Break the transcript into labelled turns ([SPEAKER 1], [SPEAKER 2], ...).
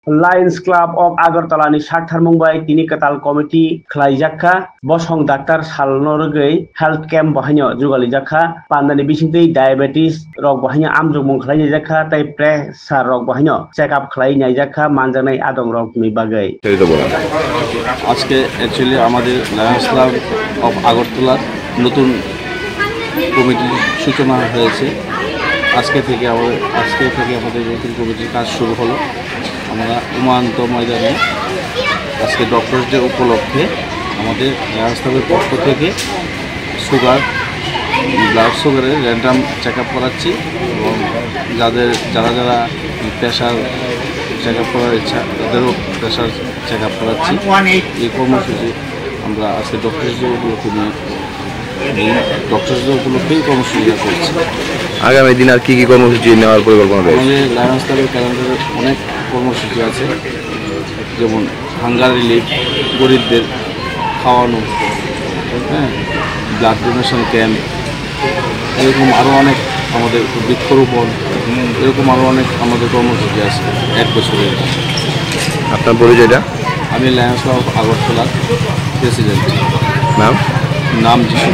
[SPEAKER 1] Lions club of आगरतलानि साथारमुंबाय तिनि कताल committee खलाइजाखा बसं doctor सालनरगै health camp बहायनो जुगालिजाखा पान्दानि बिसिंतै diabetes रग बहायनो आमजुगमुं खलाइजाखा तै प्रेसार रग बहायनो चेकआप खलाइनायजाखा मानजानाय आदम रगनि बागै
[SPEAKER 2] আজকে অ্যাকচুয়ালি আমাদের লায়ন্স ক্লাব অফ আগরতলার নতুন কমিটির সূচনা হয়েছে। আজকে থেকে আমাদের নতুন কমিটির কাজ শুরু হলো। আমরা উমান্ত ময়দানে আজকে ডক্টর ডে উপলক্ষে আমাদের লায়ন্স ক্লাবের পক্ষ থেকে ব্লাড সুগারের র্যান্ডাম চেক আপ করাচ্ছি এবং যারা প্রেশার চেক আপ করার ইচ্ছা তাদেরও প্রেশার চেক আপ করাচ্ছি। এই কর্মসূচি আমরা আজকে ডক্টর ডে উপলক্ষেই কর্মসূচি করছি।
[SPEAKER 3] আগামী দিন আর কি কর্মসূচি নেওয়ার পরিকল্পনা রয়েছে?
[SPEAKER 2] আমাদের লায়ন্স ক্লাবের ক্যালেন্ডারে অনেক কর্মসূচি আছে, যেমন হাঙ্গার রিলিফ, গরিবদের খাওয়ানো, ব্লাড ডোনেশন ক্যাম্প, এরকম আরও অনেক আমাদের বৃক্ষরোপণ, এরকম আরও অনেক আমাদের কর্মসূচি আছে এক বছরের।
[SPEAKER 3] আপনার পরিচয়টা?
[SPEAKER 2] আমি লায়ন্স ক্লাব আগরতলার প্রেসিডেন্ট।
[SPEAKER 3] নাম?
[SPEAKER 2] নাম যিশু।